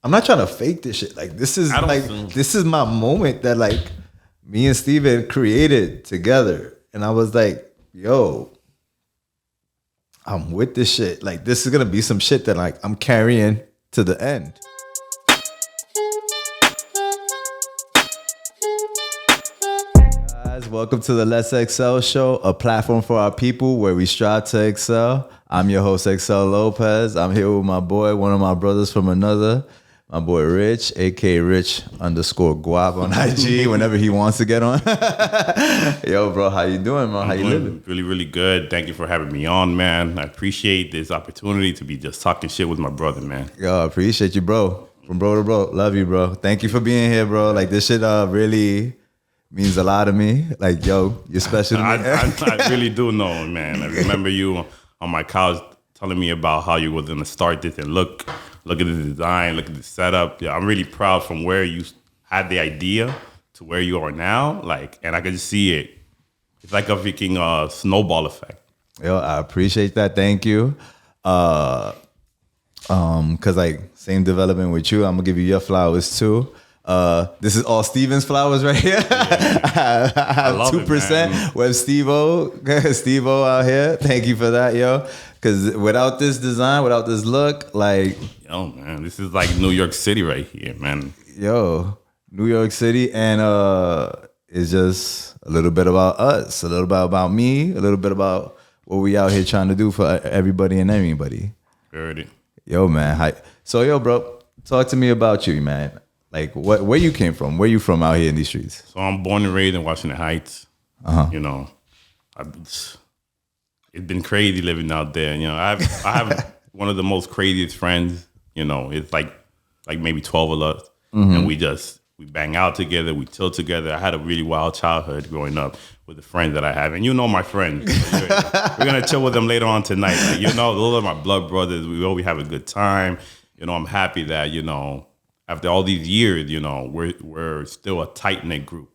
I'm not trying to fake this shit. Like this is this is my moment that like me and Steven created together. And I was like, yo, I'm with this shit. Like this is gonna be some shit that like I'm carrying to the end. Guys, welcome to the Let's Excel Show, a platform for our people where we strive to excel. I'm your host, Excel Lopez. I'm here with my boy, one of my brothers from another. My boy Rich, aka Rich_Guap on IG whenever he wants to get on. Yo, bro, how you doing, man? How you living? Really, really good. Thank you for having me on, man. I appreciate this opportunity to be just talking shit with my brother, man. Yo, I appreciate you, bro. From bro to bro. Love you, bro. Thank you for being here, bro. Like, this shit really means a lot to me. Like, yo, you're special to me. I really do know, man. I remember you on my couch telling me about how you were going to start this and look at the design, look at the setup. Yeah, I'm really proud from where you had the idea to where you are now. Like, and I can just see it. It's like a freaking snowball effect. Yo, I appreciate that. Thank you. Cause like same development with you. I'm gonna give you your flowers too. This is all Steven's flowers right here. Yeah. I have 2% with Steve-O out here. Thank you for that, yo. Cause without this design, without this look, like, yo, man, this is like New York City right here, man. Yo, New York City, and it's just a little bit about us, a little bit about me, a little bit about what we out here trying to do for everybody and anybody. Heard it. Yo, man. Hi. So, yo, bro, talk to me about you, man. Like, where you came from? Where you from out here in these streets? So I'm born and raised in Washington Heights. You know, it's been crazy living out there. You know, I have one of the most craziest friends. You know, it's like maybe 12 of us, and we bang out together, we chill together. I had a really wild childhood growing up with the friends that I have, and you know my friends. We're gonna chill with them later on tonight. Like, you know, those are my blood brothers. We always have a good time. You know, I'm happy that, you know, after all these years, you know, we're still a tight knit group.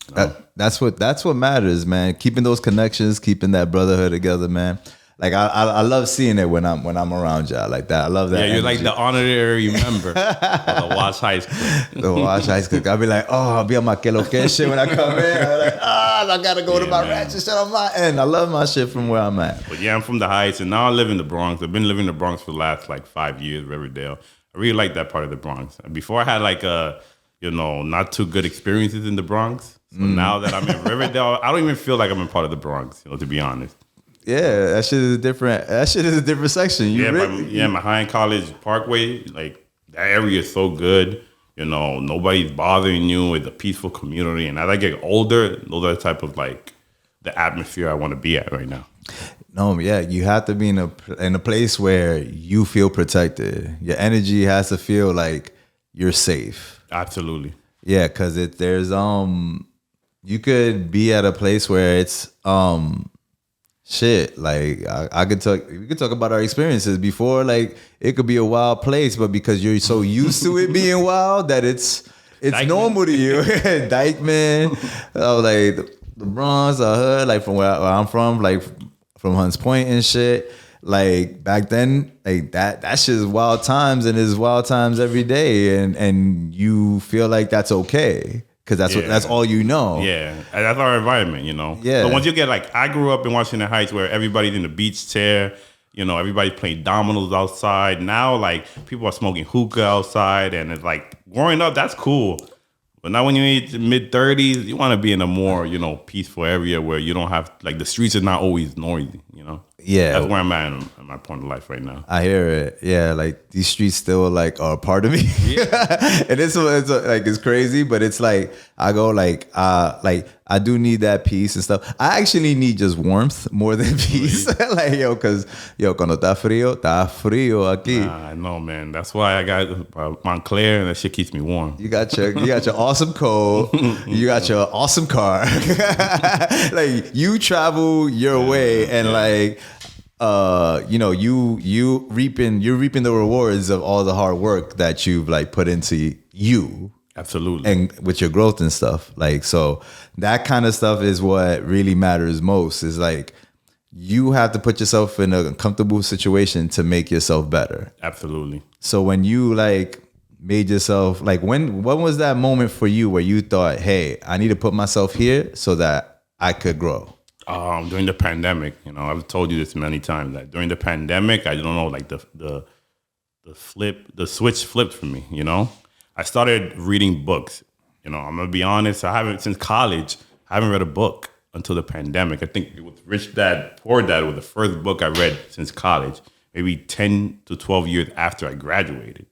You know? That's what matters, man. Keeping those connections, keeping that brotherhood together, man. Like I love seeing it when I'm around y'all like that. I love that. Yeah, you're energy. like the honorary member of the Wash High School. The Wash High School. I'll be like, I'll be on my que lo que shit when I come in. I'm like, I gotta go to my ratchet shit on my end. I love my shit from where I'm at. But yeah, I'm from the Heights, and now I live in the Bronx. I've been living in the Bronx for the last like 5 years, Riverdale. I really like that part of the Bronx. Before I had like not too good experiences in the Bronx. So now that I'm in Riverdale, I don't even feel like I'm a part of the Bronx, you know, to be honest. Yeah, that shit is a different section. My High College Parkway, like that area is so good. You know, nobody's bothering you. It's a peaceful community. And as I get older, those are the type of like the atmosphere I want to be at right now. No, yeah, you have to be in a place where you feel protected. Your energy has to feel like you're safe. Absolutely. Yeah, because there's you could be at a place where it's shit. Like we could talk about our experiences before. Like it could be a wild place, but because you're so used to it being wild that it's Dykeman. Normal to you. Dykeman, like the Bronx, the hood, like from where I'm from, like from Hunts Point and shit. Like back then, like that shit is wild times, and it's wild times every day, and you feel like that's okay. Because that's all you know. Yeah, that's our environment, you know. Yeah. But once you get like, I grew up in Washington Heights where everybody's in the beach chair, you know, everybody's playing dominoes outside. Now, like, people are smoking hookah outside, and it's like, growing up, that's cool. But now when you hit mid-30s, you want to be in a more, you know, peaceful area where you don't have, like, the streets are not always noisy, you know. Yeah. That's where I'm at in my point of life right now. I hear it. Yeah, like these streets still like are a part of me. Yeah. And it's like it's crazy, but it's like I go like I do need that peace and stuff. I actually need just warmth more than peace. Like cause cuando está frío aquí. Nah, I know, man. That's why I got Montclair, and that shit keeps me warm. You got your awesome coat. You got your awesome car. Like you travel your way, and like you're reaping the rewards of all the hard work that you've like put into you. Absolutely. And with your growth and stuff. Like, so that kind of stuff is what really matters most, is like you have to put yourself in a comfortable situation to make yourself better. Absolutely. So when you like made yourself like when was that moment for you where you thought, hey, I need to put myself here so that I could grow? During the pandemic, I've told you this many times that during the pandemic, I don't know, like the switch flipped for me. I started reading books. I'm gonna be honest. I haven't since college. I haven't read a book until the pandemic. I think it was Rich Dad Poor Dad was the first book I read since college. Maybe 10 to 12 years after I graduated.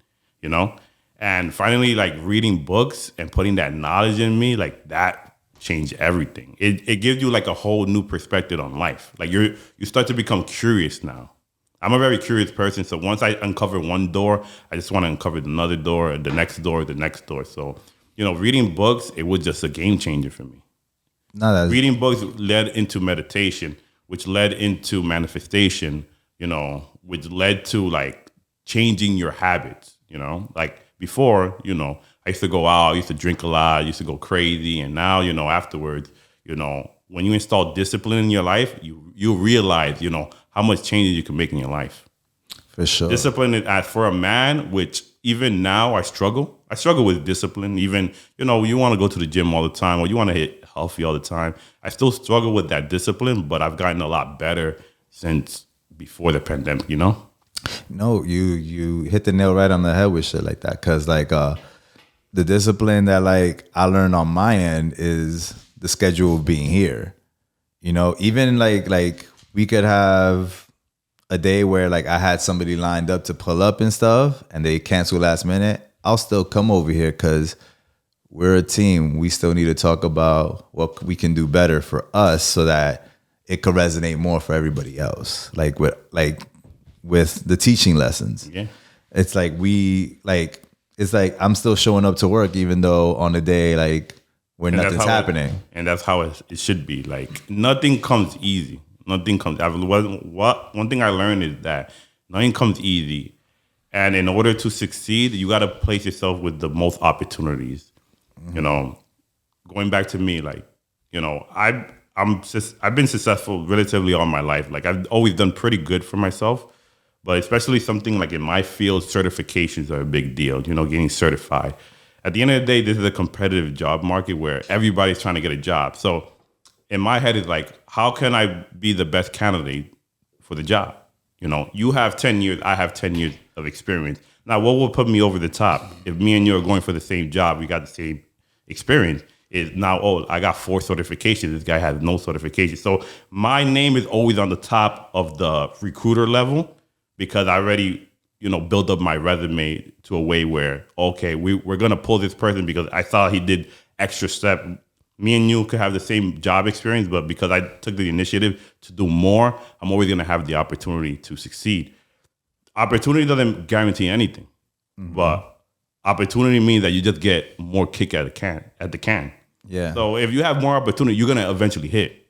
And finally, like reading books and putting that knowledge in me, like that changed everything. It gives you like a whole new perspective on life. Like you start to become curious now. I'm a very curious person. So once I uncover one door, I just want to uncover another door, the next door, the next door. So, reading books, it was just a game changer for me. Reading books led into meditation, which led into manifestation, which led to like changing your habits, like before, I used to go out, I used to drink a lot, I used to go crazy. And now, afterwards, when you install discipline in your life, you realize, how much changes you can make in your life. For sure. Discipline is for a man, which even now I struggle. I struggle with discipline. Even, you want to go to the gym all the time or you want to hit healthy all the time. I still struggle with that discipline, but I've gotten a lot better since before the pandemic, No, you hit the nail right on the head with shit like that. Cause like the discipline that like I learned on my end is the schedule of being here. Even like we could have a day where like I had somebody lined up to pull up and stuff and they cancel last minute. I'll still come over here because we're a team. We still need to talk about what we can do better for us so that it could resonate more for everybody else. Like with the teaching lessons. Yeah. It's like I'm still showing up to work even though on the day like where nothing's happening. And that's how it should be. Like nothing comes easy. Nothing comes. One thing I learned is that nothing comes easy. And in order to succeed, you got to place yourself with the most opportunities. Mm-hmm. Going back to me, like, I've been successful relatively all my life. Like I've always done pretty good for myself. But especially something like in my field, certifications are a big deal, getting certified. At the end of the day, this is a competitive job market where everybody's trying to get a job. So in my head, it's like, how can I be the best candidate for the job? You have 10 years, I have 10 years of experience. Now, what will put me over the top? If me and you are going for the same job, we got the same experience, is now, I got 4 certifications. This guy has no certification. So my name is always on the top of the recruiter level, because I already, built up my resume to a way where, okay, we're going to pull this person because I thought he did extra step. Me and you could have the same job experience, but because I took the initiative to do more, I'm always going to have the opportunity to succeed. Opportunity doesn't guarantee anything, but opportunity means that you just get more kick at the can. Yeah. So if you have more opportunity, you're going to eventually hit.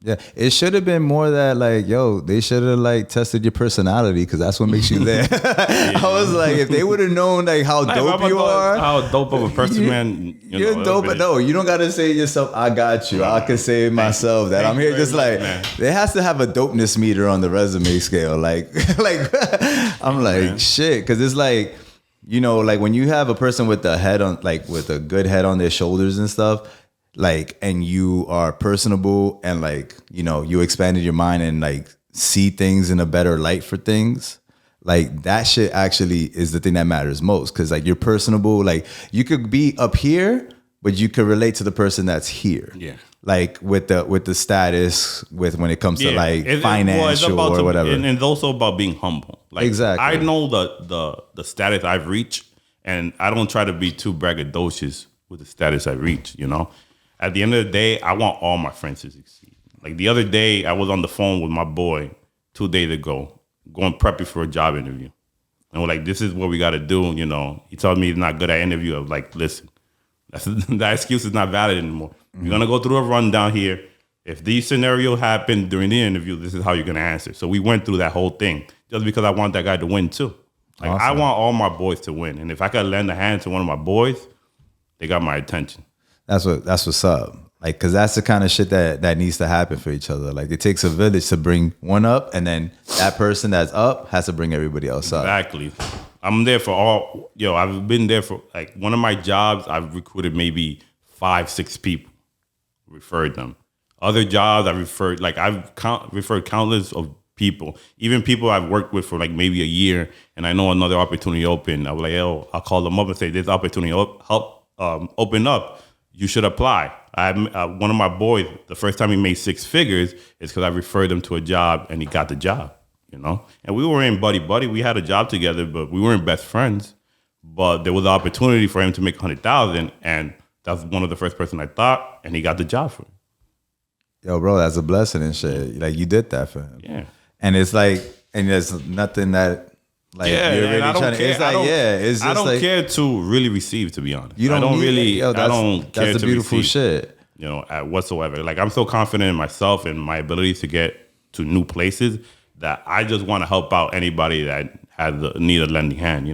Yeah, it should have been more that like, they should have like tested your personality because that's what makes you there. I was like, if they would have known like how dope you are, how dope of a person, man. You're dope, but no, you don't got to say to yourself, I got you. I can say myself that I'm here. Just like there has to have a dopeness meter on the resume scale. Like, I'm like shit, because it's like, like when you have a person with a head on, like with a good head on their shoulders and stuff. Like, and you are personable and like, you expanded your mind and like see things in a better light for things. Like that shit actually is the thing that matters most. Cause like you're personable, like you could be up here, but you could relate to the person that's here. Yeah. Like with the status when it comes to like financial or whatever. And it's also about being humble. Like exactly. I know the status I've reached and I don't try to be too braggadocious with the status I reach, At the end of the day, I want all my friends to succeed. Like the other day, I was on the phone with my boy 2 days ago, going prepping for a job interview. And we're like, this is what we got to do. He told me he's not good at interview. I was like, listen, that excuse is not valid anymore. Mm-hmm. We're going to go through a rundown here. If these scenarios happen during the interview, this is how you're going to answer. So we went through that whole thing just because I want that guy to win too. Like awesome. I want all my boys to win. And if I could lend a hand to one of my boys, they got my attention. That's what's up. Like, cause that's the kind of shit that needs to happen for each other. Like it takes a village to bring one up, and then that person that's up has to bring everybody else up. Exactly. I'm there for all. I've been there for like one of my jobs. I've recruited maybe 5-6 people, referred them. Other jobs I referred, like referred countless of people, even people I've worked with for like maybe a year, and I know another opportunity open. I was like, yo, I'll call them up and say, this opportunity open up. You should apply. One of my boys, the first time he made 6 figures is because I referred him to a job and he got the job, And we were in buddy. We had a job together, but we weren't best friends. But there was an opportunity for him to make 100,000, and that's one of the first person I thought, and he got the job for me. Yo, bro, that's a blessing and shit. Like, you did that for him. Yeah. And it's like, and there's nothing that, like, you're really trying to, it's like, it's just I don't like, care to really receive, to be honest. You don't I don't need, really, yo, I don't care that's the to beautiful receive, shit. Whatsoever. Like, I'm so confident in myself and my ability to get to new places that I just want to help out anybody that has need a lending hand,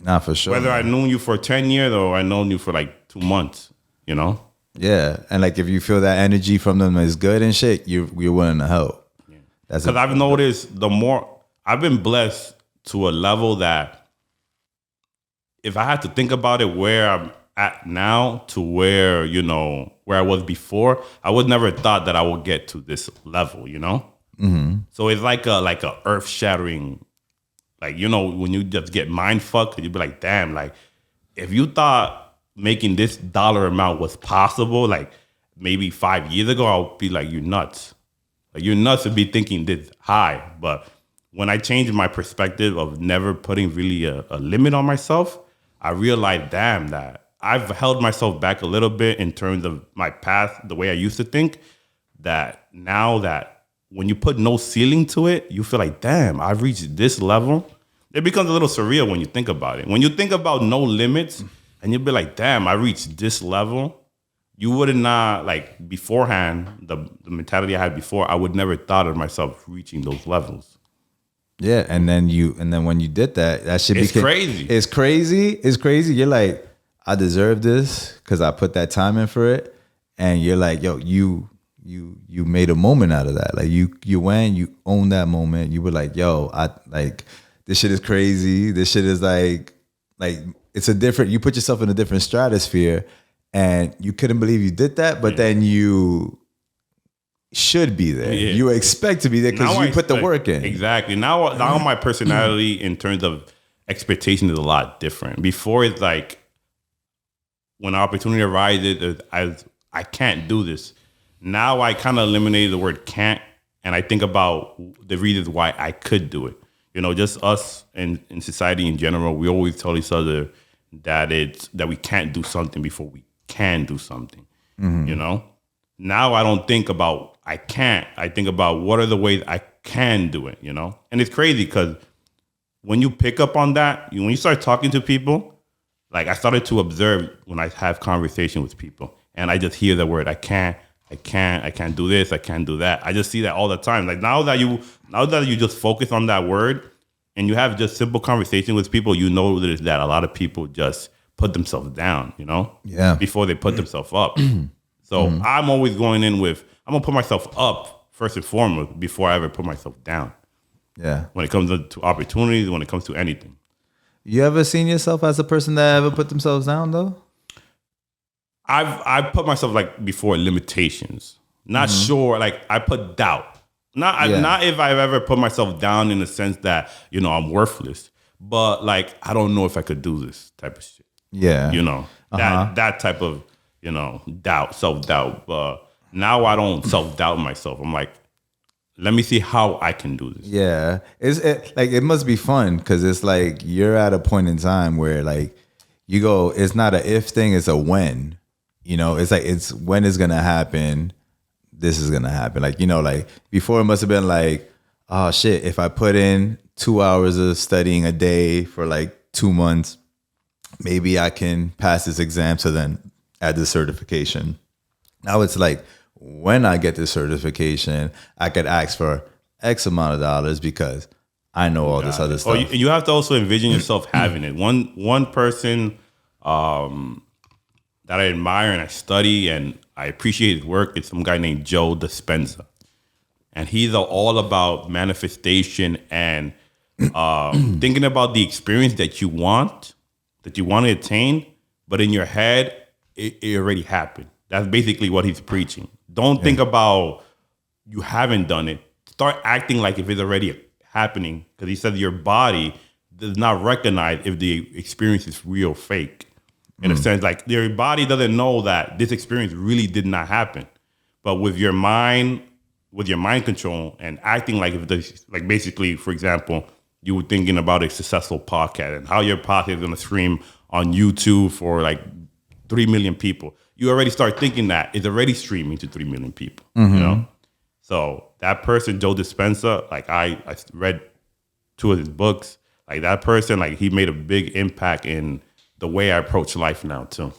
Nah, for sure. Whether I known you for 10 years or I known you for like 2 months, Yeah, and like if you feel that energy from them is good and shit, you're willing to help. Yeah. Because I've noticed the more I've been blessed to a level that if I had to think about it, where I'm at now to where where I was before, I would never thought that I would get to this level. Mm-hmm. So it's like a earth shattering, like when you just get mind fucked, you'd be like, damn, like if you thought making this dollar amount was possible, like maybe 5 years ago, I'll be like, you're nuts. Like, you're nuts to be thinking this high. But when I changed my perspective of never putting really a limit on myself, I realized, damn, that I've held myself back a little bit in terms of my path, the way I used to think, that now that when you put no ceiling to it, you feel like, damn, I've reached this level. It becomes a little surreal when you think about it. When you think about no limits, and you'll be like, damn, I reached this level. You would not, like, beforehand, the mentality I had before, I would never thought of myself reaching those levels. Yeah, and then when you did that shit became crazy. It's crazy. It's crazy. You're like, I deserve this because I put that time in for it. And you're like, yo, you made a moment out of that. Like you went, you owned that moment. You were like, yo, this shit is crazy. This shit is like it's a different, you put yourself in a different stratosphere and you couldn't believe you did that, but then you should be there. Yeah. You expect to be there because you put the work in. Exactly. Now my personality in terms of expectation is a lot different. Before, it's like when opportunity arises, I can't do this. Now I kind of eliminated the word can't, and I think about the reasons why I could do it. Just us and in society in general, we always tell each other that we can't do something before we can do something. Mm-hmm. Now I don't think about I can't. I think about what are the ways I can do it. And it's crazy because when you pick up on that, when you start talking to people, like I started to observe when I have conversation with people, and I just hear the word I can't do this, I can't do that. I just see that all the time. Like now that you just focus on that word and you have just simple conversation with people, that a lot of people just put themselves down, before they put themselves up. So I'm always going in with, I'm going to put myself up first and foremost before I ever put myself down. Yeah. When it comes to opportunities, when it comes to anything. You ever seen yourself as a person that ever put themselves down though? I've put myself like before limitations. Not sure. Like I put doubt. Not if I've ever put myself down in the sense that, I'm worthless. But like I don't know if I could do this type of shit. Yeah. That type of, doubt, self-doubt. But now I don't self-doubt myself. I'm like, let me see how I can do this. Yeah. It must be fun because it's like you're at a point in time where like you go, it's not a if thing, it's a when. It's like it's when it's gonna happen, this is gonna happen. Like, like before it must have been like, oh shit, if I put in 2 hours of studying a day for like 2 months, maybe I can pass this exam to then add the certification. Now it's like when I get the certification, I could ask for X amount of dollars because I know all this other stuff. You have to also envision yourself having it. One person that I admire and I study and I appreciate his work is some guy named Joe Dispenza. And he's all about manifestation and thinking about the experience that you want to attain, but in your head, it already happened. That's basically what he's preaching. Don't think about you haven't done it. Start acting like if it's already happening, because he said your body does not recognize if the experience is real or fake. In a sense, like your body doesn't know that this experience really did not happen. But with your mind control and acting like if this, like basically, for example, you were thinking about a successful podcast and how your podcast is going to stream on YouTube for like 3 million people. You already start thinking that it's already streaming to 3 million people, you know? So that person, Joe Dispenza, like I read 2 of his books. Like that person, like he made a big impact in the way I approach life now too.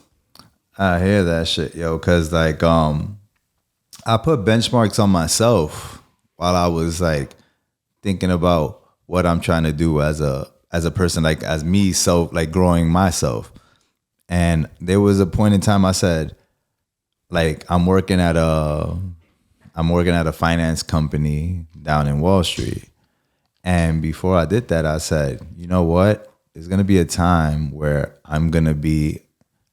I hear that shit, yo, because like I put benchmarks on myself while I was like thinking about what I'm trying to do as a person, like as me, so like growing myself. And there was a point in time I said, like I'm working at a finance company down in Wall Street. And before I did that, I said, you know what? There's going to be a time where I'm going to be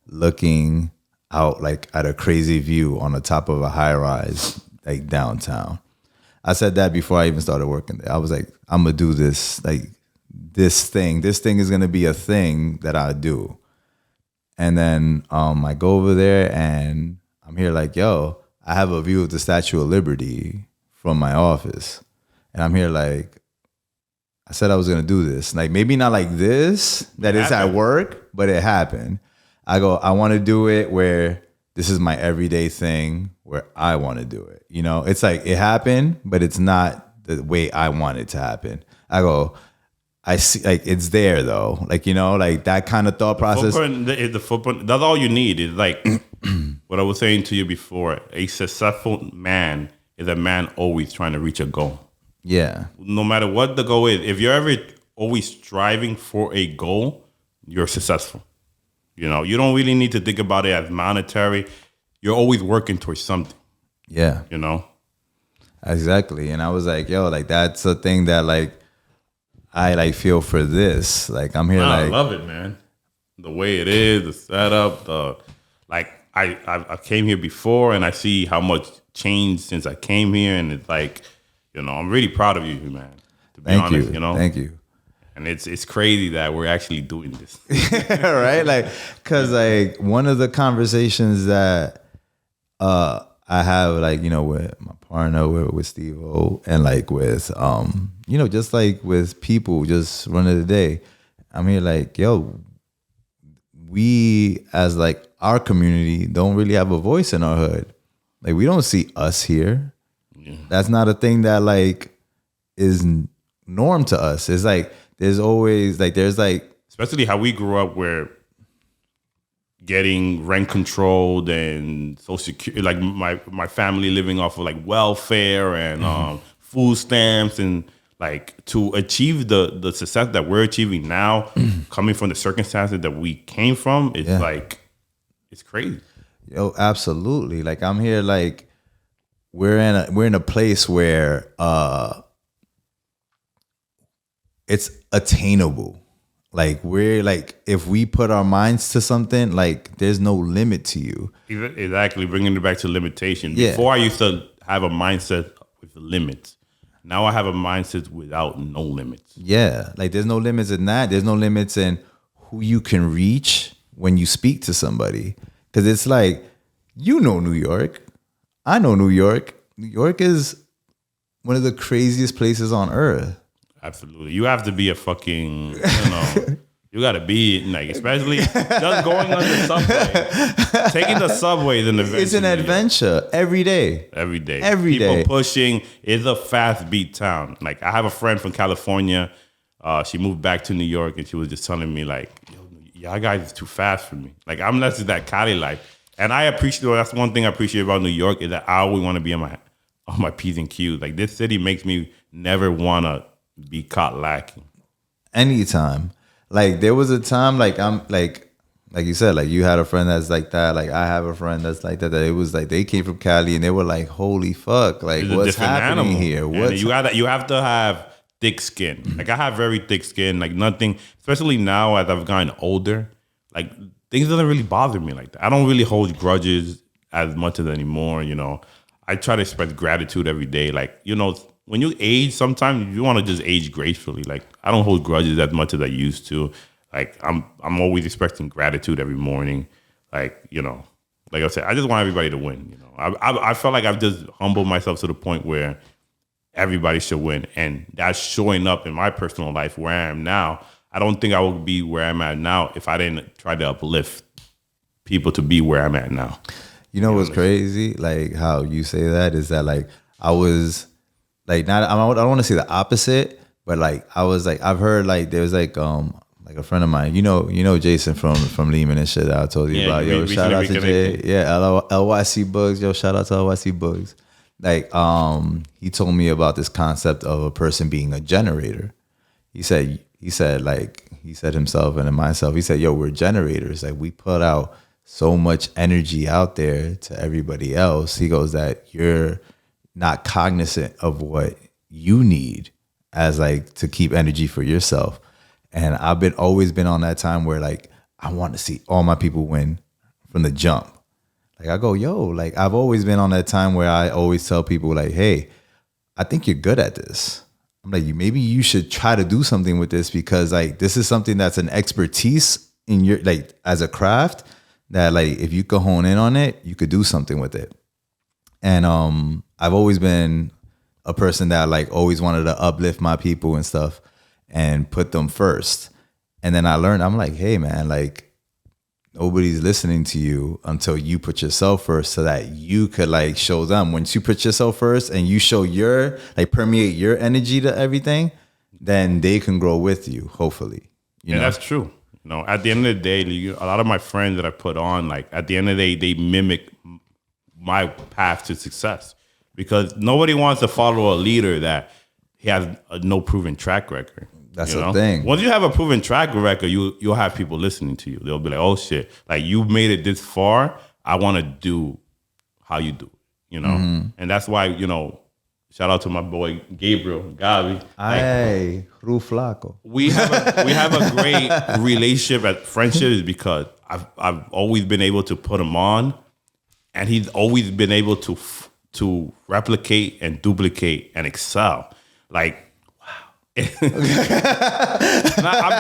looking out like at a crazy view on the top of a high rise, like downtown. I said that before I even started working there. I was like, I'm going to do this, like this thing. This thing is going to be a thing that I do. And then I go over there and I'm here like, yo, I have a view of the Statue of Liberty from my office. And I'm here like, I said I was going to do this. Like maybe not like this, that is at work, but it happened. I go, I want to do it where this is my everyday thing where I want to do it. You know, it's like it happened, but it's not the way I want it to happen. I go, I see, like it's there though. Like, you know, like that kind of thought process. The footprint, that's all you need. Is like what I was saying to you before. A successful man is a man always trying to reach a goal. Yeah. No matter what the goal is, if you're ever always striving for a goal, you're successful. You know, you don't really need to think about it as monetary. You're always working towards something. Yeah. You know? Exactly. And I was like, yo, like that's a thing that like I like feel for this. Like I'm here I love it, man. The way it is, the setup, I came here before and I see how much changed since I came here, and it's like, you know, I'm really proud of you, man. To be honest, you know. Thank you. And it's crazy that we're actually doing this. Right? Like, cause like one of the conversations that I have, like, you know, with my partner, with Steve-O, and like with you know, just like with people just running the day, I'm here like, yo, we as like our community don't really have a voice in our hood. Like we don't see us here. Yeah. That's not a thing that like is norm to us. It's like there's always like especially how we grew up, where getting rent controlled and social security, like my family living off of like welfare and food stamps, and like to achieve the success that we're achieving now, coming from the circumstances that we came from, it's like it's crazy. Yo, absolutely. Like I'm here like we're in a place where it's attainable. Like we're like, if we put our minds to something, like there's no limit to you. Exactly, bringing it back to limitation. Yeah. Before I used to have a mindset with limits. Now I have a mindset without no limits. Yeah, like there's no limits in that. There's no limits in who you can reach when you speak to somebody. Because it's like, you know New York. I know New York. New York is one of the craziest places on earth. Absolutely. You have to be a fucking, you know, you got to be, like, especially just going on the subway. Taking the subway is an adventure. It's an adventure every day. Every day. Every day. People pushing. It's a fast beat town. Like, I have a friend from California. She moved back to New York, and she was just telling me, like, y'all guys is too fast for me. Like, I'm less of that Cali life. And I appreciate, that's one thing I appreciate about New York, is that I always want to be on my P's and Q's. Like, this city makes me never want to be caught lacking. Anytime. Like there was a time like I'm like you said, like you had a friend that's like that. Like I have a friend that's like that. That it was like they came from Cali and they were like, holy fuck, like what's happening here? You have to have thick skin. Like I have very thick skin. Like nothing, especially now as I've gotten older, like things doesn't really bother me like that. I don't really hold grudges as much as anymore. I try to express gratitude every day. Like, when you age, sometimes you want to just age gracefully. Like I don't hold grudges as much as I used to. Like I'm always expressing gratitude every morning. Like, like I said, I just want everybody to win. I felt like I've just humbled myself to the point where everybody should win. And that's showing up in my personal life where I am now. I don't think I would be where I'm at now if I didn't try to uplift people to be where I'm at now. You know what's crazy? Like how you say that is that like I was like not I don't want to say the opposite, but like I was like I've heard like there's like a friend of mine, you know Jason from Lehman and shit that I told you about. Yo, shout out to Jay. Yeah, LYC Bugs. Yo, shout out to LYC Bugs. Like he told me about this concept of a person being a generator. He said himself and myself, he said, yo, we're generators. Like we put out so much energy out there to everybody else. He goes that you're not cognizant of what you need as like to keep energy for yourself. And I've always been on that time where like I want to see all my people win from the jump. Like I go, yo, like I've always been on that time where I always tell people like, hey, I think you're good at this. I'm like, maybe you should try to do something with this because like this is something that's an expertise in your like as a craft that like if you could hone in on it, you could do something with it. And I've always been a person that like always wanted to uplift my people and stuff and put them first. And then I learned, I'm like, hey man, like nobody's listening to you until you put yourself first so that you could like show them. Once you put yourself first and you show your like permeate your energy to everything, then they can grow with you, hopefully. You know? That's true. At the end of the day, a lot of my friends that I put on, like at the end of the day, they mimic my path to success because nobody wants to follow a leader that he has no proven track record. That's the thing. Once you have a proven track record, you'll have people listening to you. They'll be like, oh shit, like you made it this far. I want to do how you do it, And that's why, shout out to my boy Gabriel Gavi. Hey, Ruflaco. We have a great relationship at friendship is because I've always been able to put him on, and he's always been able to replicate and duplicate and excel. Like, wow. I'm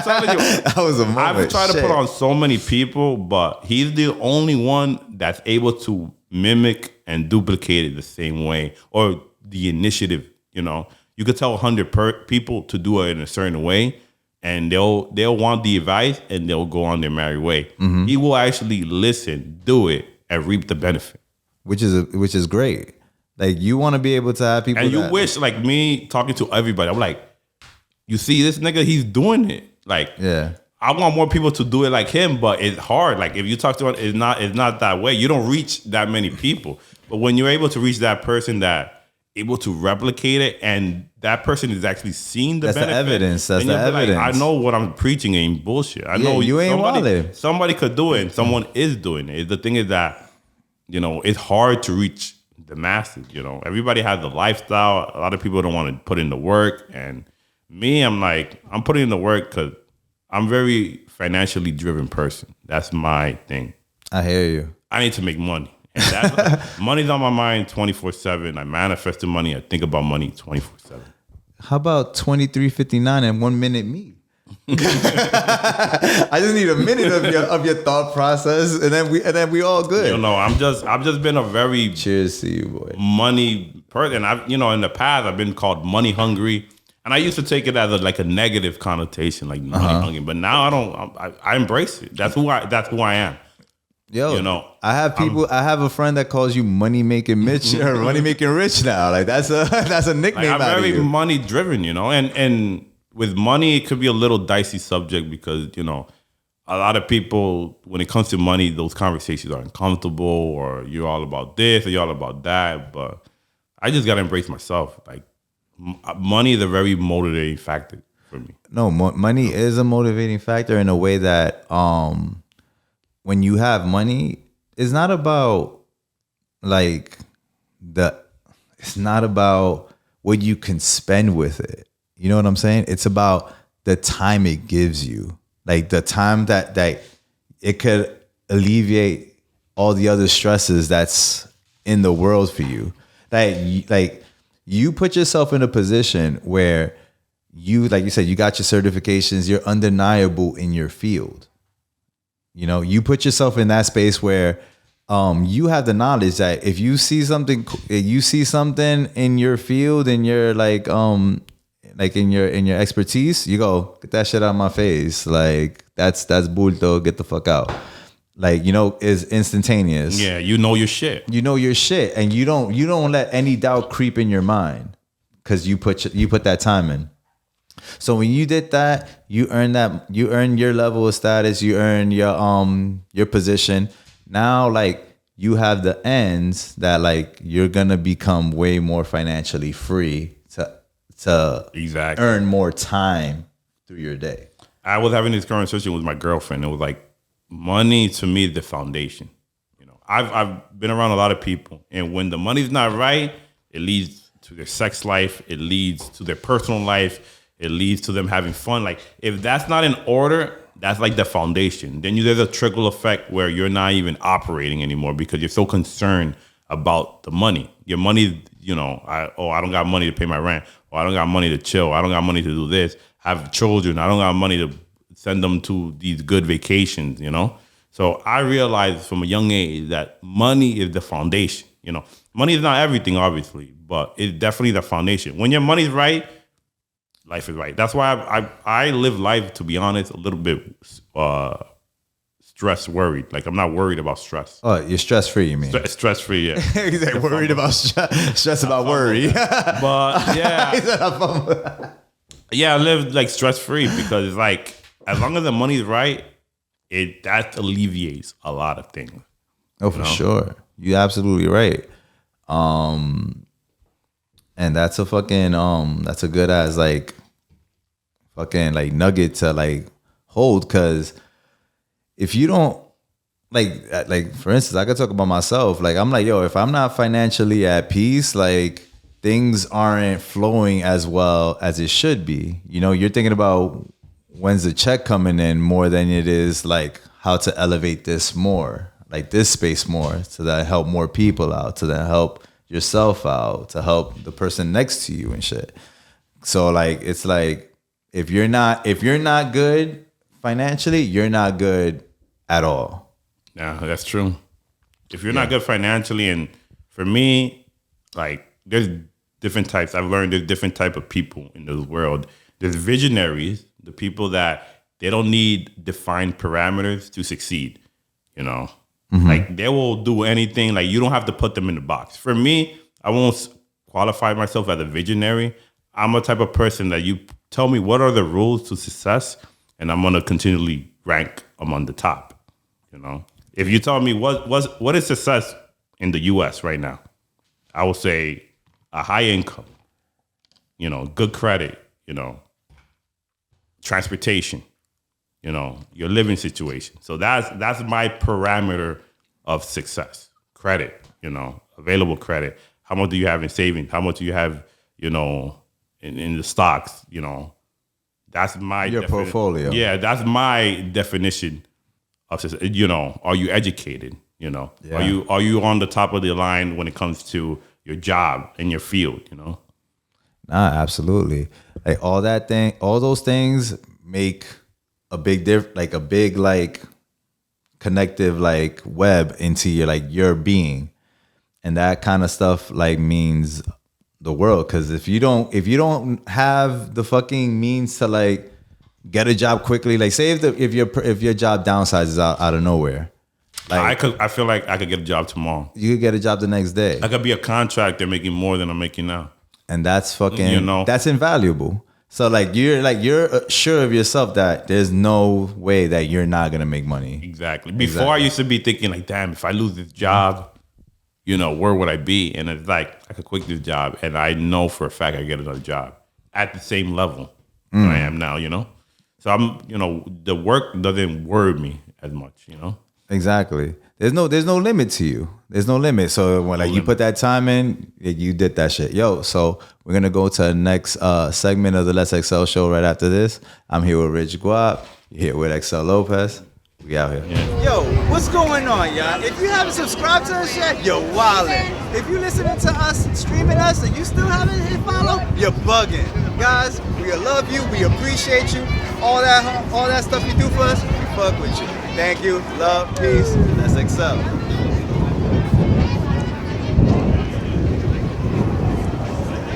telling you, that was a moment. I've tried to put on so many people, but he's the only one that's able to mimic and duplicate it the same way or the initiative. You could tell 100 people to do it in a certain way, and they'll want the advice and they'll go on their merry way. Mm-hmm. He will actually listen, do it, and reap the benefit, which is great. Like you want to be able to have people, and you wish like me talking to everybody. I'm like, you see this nigga, he's doing it. Like, yeah, I want more people to do it like him, but it's hard. Like if you talk to him, it's not that way. You don't reach that many people. But when you're able to reach that person that able to replicate it, and that person is actually seeing the benefit. The evidence. That's the evidence. Like, I know what I'm preaching ain't bullshit. I know you ain't wildin'. Somebody could do it, and someone is doing it. The thing is that, it's hard to reach the masses. Everybody has the lifestyle. A lot of people don't want to put in the work, and me, I'm like, I'm putting in the work because I'm very financially driven person. That's my thing. I hear you. I need to make money. And that's, money's on my mind 24/7. I manifest the money. I think about money 24/7. How about 23:59 and 1 minute me? I just need a minute of your thought process, and then we all good. I've just been a very cheers to you, boy. Money person. In the past I've been called money hungry, and I used to take it as a negative connotation, like money hungry. But now I don't. I embrace it. That's who I am. Yo, I have people. I have a friend that calls you money making Mitch or money making rich now. Like that's a nickname. Like, I'm very money driven, and with money it could be a little dicey subject because a lot of people when it comes to money, those conversations are uncomfortable, or you're all about this or you're all about that. But I just gotta embrace myself. Like money is a very motivating factor for me. No, money is a motivating factor in a way that when you have money, it's not about it's not about what you can spend with it. You know what I'm saying? It's about the time it gives you. Like the time that it could alleviate all the other stresses that's in the world for you. Like you put yourself in a position where you, like you said, you got your certifications, you're undeniable in your field. You know, you put yourself in that space where you have the knowledge that if you see something in your field, and you're like in your expertise, you go, get that shit out of my face. Like that's bulto, get the fuck out. Like, you know, is instantaneous. Yeah, you know your shit. You know your shit, and you don't let any doubt creep in your mind because you put that time in. So when you did that, you earned your level of status, you earned your position. Now, like, you have the ends that, like, you're gonna become way more financially free to exactly earn more time through your day. I was having this conversation with my girlfriend. It was like, money to me is the foundation. You know, I've been around a lot of people, and when the money's not right, it leads to their sex life, it leads to their personal life, it leads to them having fun. Like, if that's not in order, that's like the foundation. Then there's a trickle effect where you're not even operating anymore because you're so concerned about the money. Your money, you know, I don't got money to pay my rent, or I don't got money to chill, I don't got money to do this. I have children, I don't got money to send them to these good vacations, you know? So I realized from a young age that money is the foundation. You know, money is not everything, obviously, but it's definitely the foundation. When your money's right, life is right. That's why I live life, to be honest, a little bit stress worried. Like, I'm not worried about stress. Oh, you're stress free, you mean? Stress free, yeah. He's like worried about stress about worry. But yeah. Yeah, I live like stress free because it's like, as long as the money's right, that alleviates a lot of things. Oh, for sure. You're absolutely right. And that's a fucking that's a good ass like fucking like nugget to like hold, because if you don't like for instance, I could talk about myself. Like, I'm like, yo, if I'm not financially at peace, like, things aren't flowing as well as it should be. You know, you're thinking about when's the check coming in more than it is like how to elevate this more, like this space more, so that help more people out, to that help yourself out, to help the person next to you and shit. So like, it's like, if you're not good financially, you're not good at all. Yeah, that's true. If you're not good financially, and for me, like, there's different types. I've learned there's different type of people in this world. There's visionaries, the people that they don't need defined parameters to succeed. You know, like, they will do anything. Like, you don't have to put them in the box. For me, I won't qualify myself as a visionary. I'm a type of person that you tell me what are the rules to success, and I'm gonna continually rank among the top. You know, if you tell me what is success in the U.S. right now, I will say a high income, you know, good credit, you know, transportation, you know, your living situation. So that's my parameter of success. Credit, you know, available credit. How much do you have in savings? How much do you have, you know, in the stocks? You know, that's my portfolio. Yeah, that's my definition of success. You know, are you educated? You know, are you on the top of the line when it comes to your job and your field? You know. Nah, absolutely. Like, all those things make a big connective like web into your being, and that kind of stuff like means the world. Because if you don't have the fucking means to like get a job quickly, like, say if your job downsizes out of nowhere, like, I feel like I could get a job tomorrow. You could get a job the next day. I could be a contractor making more than I'm making now. And that's fucking, you know, that's invaluable. So you're sure of yourself that there's no way that you're not gonna make money. Exactly. Before I used to be thinking like, damn, if I lose this job, you know, where would I be? And it's like, I could quit this job, and I know for a fact I get another job at the same level that I am now. You know, so I'm, you know, the work doesn't worry me as much. You know. Exactly. there's no limit to you. There's no limit. So when like you put that time in, you did that shit. Yo, so we're gonna go to the next segment of the Let's Excel show right after this. I'm here with Rich Guap. You're here with Excel Lopez. We out here. Yeah. Yo, what's going on, y'all? If you haven't subscribed to us yet, you're wildin'. If you listening to us, streaming us, and you still haven't hit follow, you're bugging. Guys, we love you. We appreciate you. All that stuff you do for us, we fuck with you. Thank you. Love, peace. Let's excel.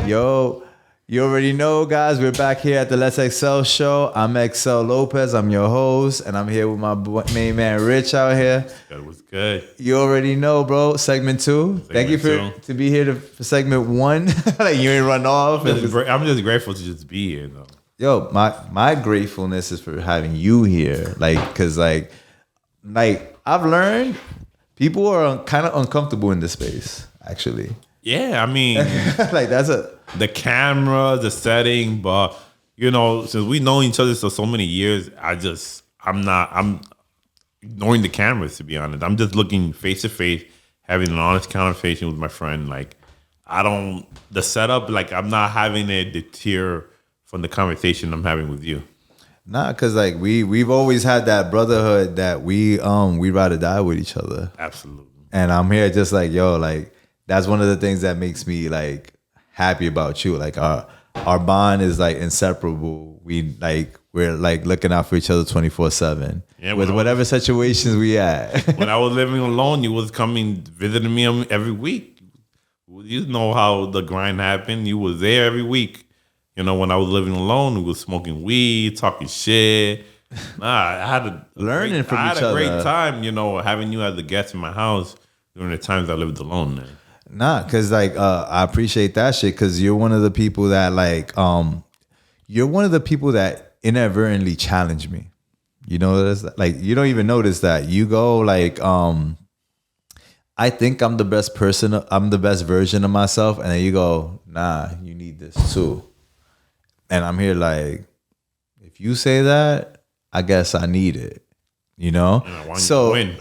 Yo, you already know, guys. We're back here at the Let's Excel show. I'm Excel Lopez. I'm your host, and I'm here with my main man Rich out here. That was good. You already know, bro. Segment 2. Thank you to be here for segment 1. Like you ain't run off. I'm just grateful to just be here, though. Yo, my gratefulness is for having you here. Like, cause like I've learned people are kind of uncomfortable in this space. Actually. Yeah, I mean, like the camera, the setting, but you know, since we know each other for so many years, I'm ignoring the cameras, to be honest. I'm just looking face to face, having an honest conversation with my friend. Like, the setup, like I'm not having it deter from the conversation I'm having with you. Nah, cause like we've always had that brotherhood that we ride or die with each other. Absolutely. And I'm here just like, yo, like that's one of the things that makes me like happy about you. Like our bond is like inseparable. We're like looking out for each other 24/7. Yeah, with whatever situations we at. When I was living alone, you was coming visiting me every week. You know how the grind happened. You was there every week. You know, when I was living alone, we was smoking weed, talking shit. I had a great time, you know, having you as a guest in my house during the times I lived alone, man. Nah, cause like I appreciate that shit, cause you're one of the people that like you're one of the people that inadvertently challenge me. You know, like you don't even notice that. You go like I think I'm the best person, I'm the best version of myself, and then you go, nah, you need this too. And I'm here like, if you say that, I guess I need it. You know, so like, and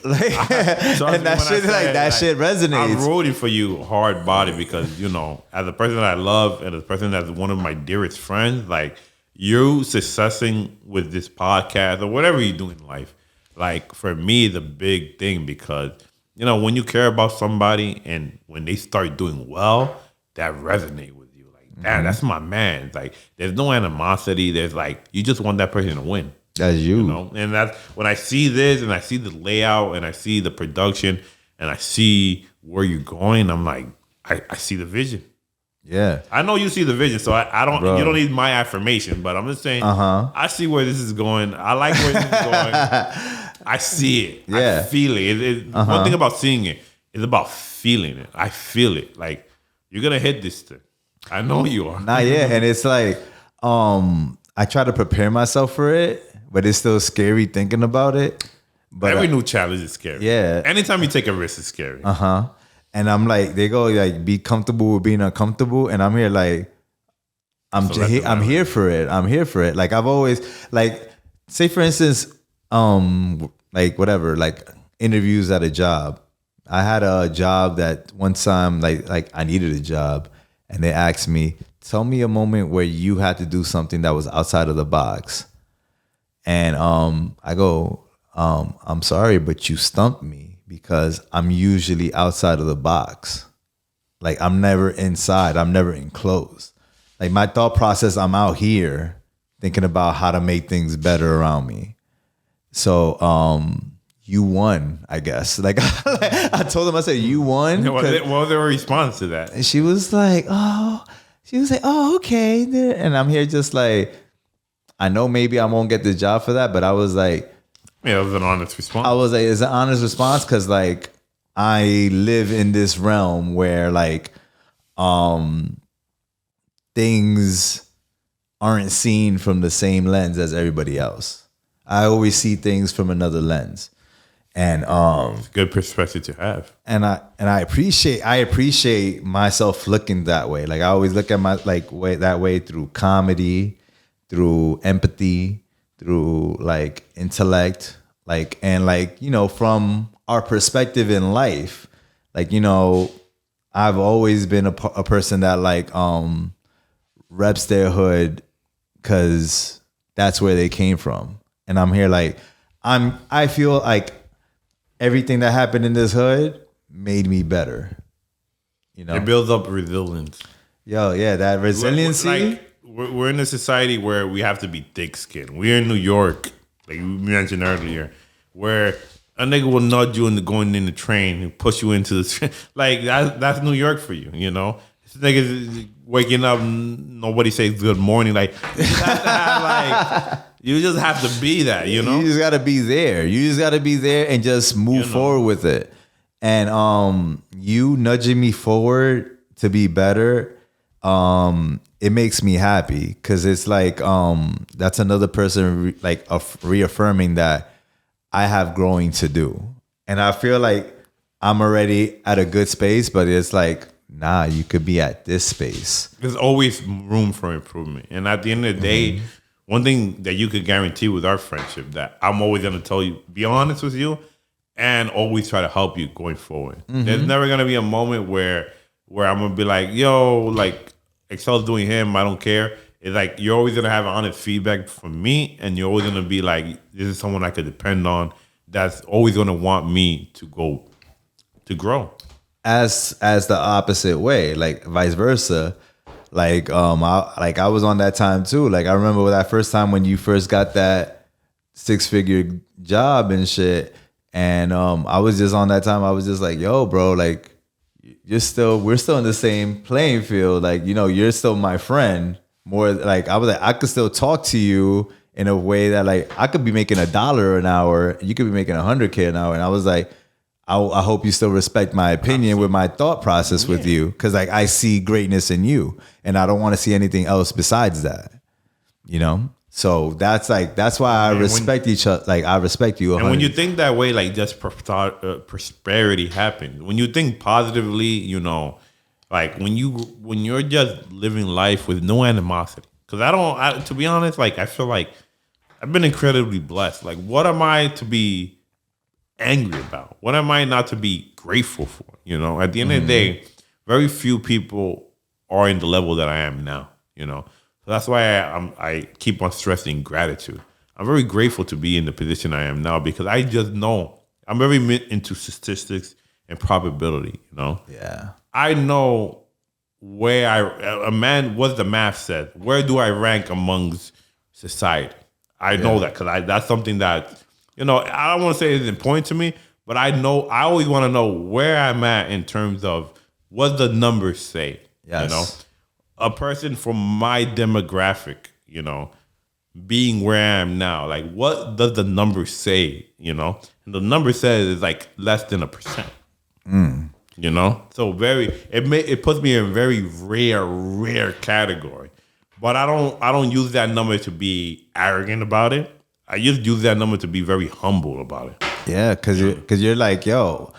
that shit resonates. I'm rooting for you, hard body, because you know, as a person that I love and as a person that's one of my dearest friends, like you successing with this podcast or whatever you do in life, like for me, the big thing, because you know, when you care about somebody and when they start doing well, that resonate with you. Like, damn, that's my man. Like, there's no animosity. There's like, you just want that person to win. That's you know, and that's when I see this and I see the layout and I see the production and I see where you're going. I'm like, I see the vision. Yeah, I know you see the vision, so I don't. Bro. You don't need my affirmation, but I'm just saying. I see where this is going. I like where this is going. I see it. Yeah, I feel it. One thing about seeing it is about feeling it. I feel it. Like you're gonna hit this thing. I know you are. Nah, yeah, and it's like, I try to prepare myself for it. But it's still scary thinking about it. But every new challenge is scary. Yeah. Anytime you take a risk, it's scary. And I'm like, they go like, be comfortable with being uncomfortable, and I'm here like, I'm here for it. I'm here for it. Like I've always like, say for instance, like whatever, like interviews at a job. I had a job that one time, like I needed a job, and they asked me, tell me a moment where you had to do something that was outside of the box. And I go, I'm sorry, but you stumped me because I'm usually outside of the box. Like I'm never inside. I'm never enclosed. Like my thought process, I'm out here thinking about how to make things better around me. So you won, I guess. Like I told him, I said, you won. What was their response to that? And she was like, oh, okay. And I'm here just like, I know maybe I won't get the job for that, but I was like, yeah, it was an honest response. I was like, it's an honest response because like I live in this realm where like things aren't seen from the same lens as everybody else. I always see things from another lens. And it's a good perspective to have. And I appreciate myself looking that way. Like I always look at my that way through comedy, through empathy, through like intellect, like and like, you know, from our perspective in life. Like, I've always been a person that like reps their hood because that's where they came from. And I'm here like I feel like everything that happened in this hood made me better. It builds up resilience. Yo, yeah, that resiliency. We're in a society where we have to be thick-skinned. We're in New York, like you mentioned earlier, where a nigga will nudge you into going in the train and push you into the train. Like that's New York for you, This nigga's waking up, nobody says good morning. Like you just have to have you just have to be that, You just gotta be there. You just gotta be there and just move forward with it. And you nudging me forward to be better, it makes me happy because it's like that's another person reaffirming that I have growing to do. And I feel like I'm already at a good space, but it's like, nah, you could be at this space. There's always room for improvement. And at the end of the day, one thing that you could guarantee with our friendship that I'm always going to tell you, be honest with you and always try to help you going forward. There's never going to be a moment where I'm going to be like, yo, like Excel's doing him, I don't care. It's like you're always gonna have honest feedback from me, and you're always gonna be like, this is someone I could depend on. That's always gonna want me to grow. As the opposite way, like vice versa. Like I was on that time too. Like I remember that first time when you first got that 6-figure job and shit, and I was just on that time. I was just like, yo, bro, like we're still in the same playing field. Like you're still my friend. More like I was like I could still talk to you in a way that like I could be making $1 an hour, you could be making $100K an hour, and I was like, I hope you still respect my opinion with my thought process with you, because like I see greatness in you, and I don't want to see anything else besides that, So that's why I respect each other. Like I respect you. 100. And when you think that way, like just prosperity happens. When you think positively, like when you're just living life with no animosity. Because to be honest, like I feel like I've been incredibly blessed. Like what am I to be angry about? What am I not to be grateful for? At the end of the day, very few people are in the level that I am now. So that's why I keep on stressing gratitude. I'm very grateful to be in the position I am now because I just know I'm very into statistics and probability. Yeah. I know where what the math said. Where do I rank amongst society? I know that because that's something that, I don't want to say it's important to me, but I always want to know where I'm at in terms of what the numbers say. Yes. A person from my demographic, being where I am now, like what does the number say? And the number says it's like less than 1%. So it puts me in a very rare category. But I don't use that number to be arrogant about it. I just use that number to be very humble about it. Yeah, because you're like, yo,